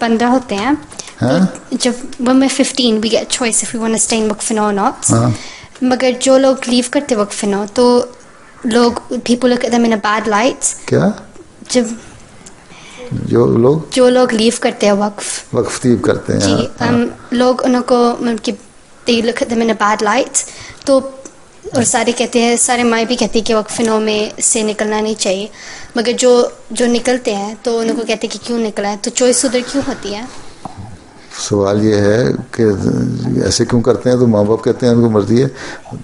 15 ہوتے ہیں تو جب when we're 15 we get a choice if we want to stay in وقفنا or not. مگر جو لوگ لیو کرتے وقفنا تو لوگ people look at them in a bad light. کیا جب جو لوگ لیو کرتے ہیں وقف لیو کرتے ہیں جی لوگ ان کو مطلب کہ they look at them in a bad light. تو اور سارے کہتے ہیں سارے مائیں بھی کہتی ہیں کہ وقفنوں میں سے نکلنا نہیں چاہیے مگر جو نکلتے ہیں تو ان کو کہتے ہیں کہ کیوں نکلا ہے تو چوائس ادھر کیوں ہوتی ہے. سوال یہ ہے کہ ایسے کیوں کرتے ہیں تو ماں باپ کہتے ہیں ان کو مرضی ہے.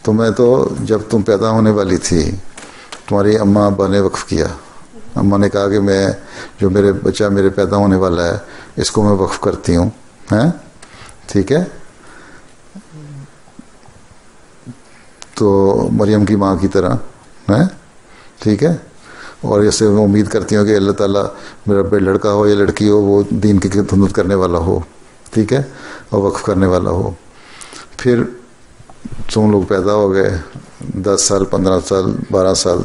تمہیں تو جب تم پیدا ہونے والی تھی تمہاری اماں ابا نے وقف کیا. اماں نے کہا کہ میں جو میرے بچہ میرے پیدا ہونے والا ہے اس کو میں وقف کرتی ہوں ٹھیک ہے. تو مریم کی ماں کی طرح ٹھیک ہے. اور ایسے میں امید کرتی ہوں کہ اللہ تعالیٰ میرا لڑکا ہو یا لڑکی ہو وہ دین کی خدمت کرنے والا ہو ٹھیک ہے اور وقف کرنے والا ہو. پھر تم لوگ پیدا ہو گئے 10 سال 15 سال 12 سال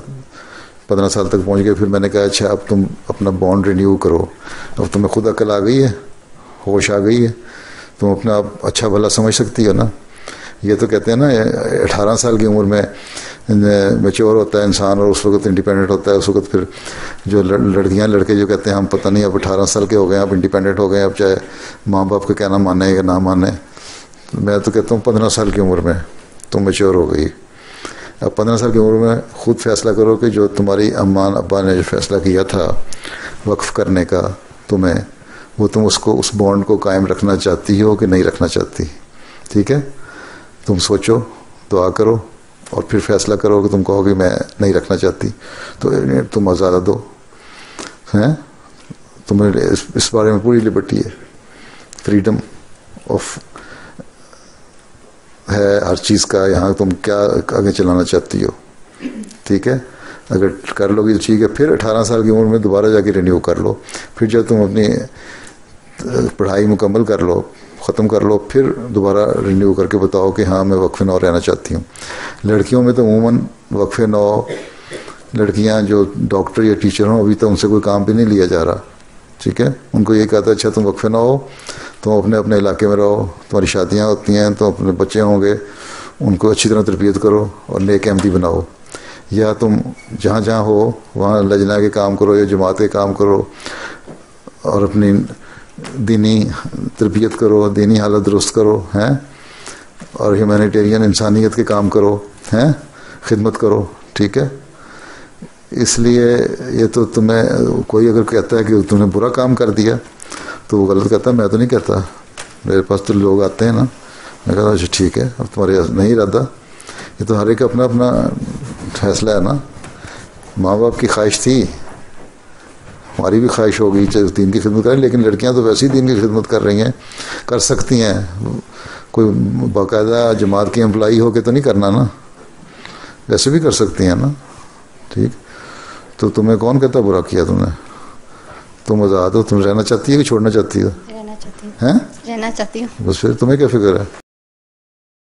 15 سال تک پہنچ گئے. پھر میں نے کہا اچھا اب تم اپنا بانڈ رینیو کرو. اب تمہیں خود عقل آ گئی ہے ہوش آ گئی ہے تم اپنا آپ اچھا بھلا سمجھ سکتی ہو نا. یہ تو کہتے ہیں نا 18 سال کی عمر میں میچور ہوتا ہے انسان اور اس وقت انڈیپینڈنٹ ہوتا ہے. اس وقت پھر جو لڑکیاں لڑکے جو کہتے ہیں ہم پتہ نہیں اب 18 سال کے ہو گئے ہیں اب انڈیپینڈنٹ ہو گئے ہیں اب چاہے ماں باپ کا کہنا مانیں یا نہ مانیں. میں تو کہتا ہوں 15 سال کی عمر میں تم میچور ہو گئی. اب 15 سال کی عمر میں خود فیصلہ کرو کہ جو تمہاری اماں ابا نے جو فیصلہ کیا تھا وقف کرنے کا تمہیں وہ تم اس بانڈ کو قائم رکھنا چاہتی ہو کہ نہیں رکھنا چاہتی. ٹھیک ہے تم سوچو دعا کرو اور پھر فیصلہ کرو کہ تم کہو کہ میں نہیں رکھنا چاہتی تو تم آزادہ دو. تمہیں اس بارے میں پوری لبرٹی ہے فریڈم آف ہے ہر چیز کا. یہاں تم کیا آگے چلانا چاہتی ہو ٹھیک ہے. اگر کر لو گی تو ٹھیک ہے. پھر 18 سال کی عمر میں دوبارہ جا کے رینیو کر لو. پھر جب تم اپنی پڑھائی مکمل کر لو ختم کر لو پھر دوبارہ رینیو کر کے بتاؤ کہ ہاں میں وقف نو رہنا چاہتی ہوں. لڑکیوں میں تو عموماً وقف نو لڑکیاں جو ڈاکٹر یا ٹیچر ہوں ابھی تو ان سے کوئی کام بھی نہیں لیا جا رہا ٹھیک ہے. ان کو یہ کہتا ہے اچھا تم وقف نو ہو تم اپنے علاقے میں رہو تمہاری شادیاں ہوتی ہیں تو اپنے بچے ہوں گے ان کو اچھی طرح تربیت کرو اور نیک احمدی بناؤ. یا تم جہاں جہاں ہو وہاں لجنا کے کام کرو یا جماعت کے کام کرو اور اپنی دینی تربیت کرو دینی حالت درست کرو اور ہیومینیٹیرین انسانیت کے کام کرو خدمت کرو ٹھیک ہے. اس لیے یہ تو تمہیں کوئی اگر کہتا ہے کہ تم نے برا کام کر دیا تو وہ غلط کہتا ہے. میں تو نہیں کہتا میرے پاس تو لوگ آتے ہیں نا میں کہتا ہوں اچھا ٹھیک ہے اب تمہارے نہیں ارادہ. یہ تو ہر ایک اپنا اپنا فیصلہ ہے نا. ماں باپ کی خواہش تھی ہماری بھی خواہش ہوگی چاہے دین کی خدمت کریں لیکن لڑکیاں تو ویسے ہی دین کی خدمت کر رہی ہیں کر سکتی ہیں. کوئی باقاعدہ جماعت کی امپلائی ہو کے تو نہیں کرنا نا ویسے بھی کر سکتی ہیں نا ٹھیک. تو تمہیں کون کہتا برا کیا تم نے. تم آزاد ہو. تم رہنا چاہتی ہے کہ چھوڑنا چاہتی ہو. رہنا چاہتی ہوں بس پھر تمہیں کیا فکر ہے.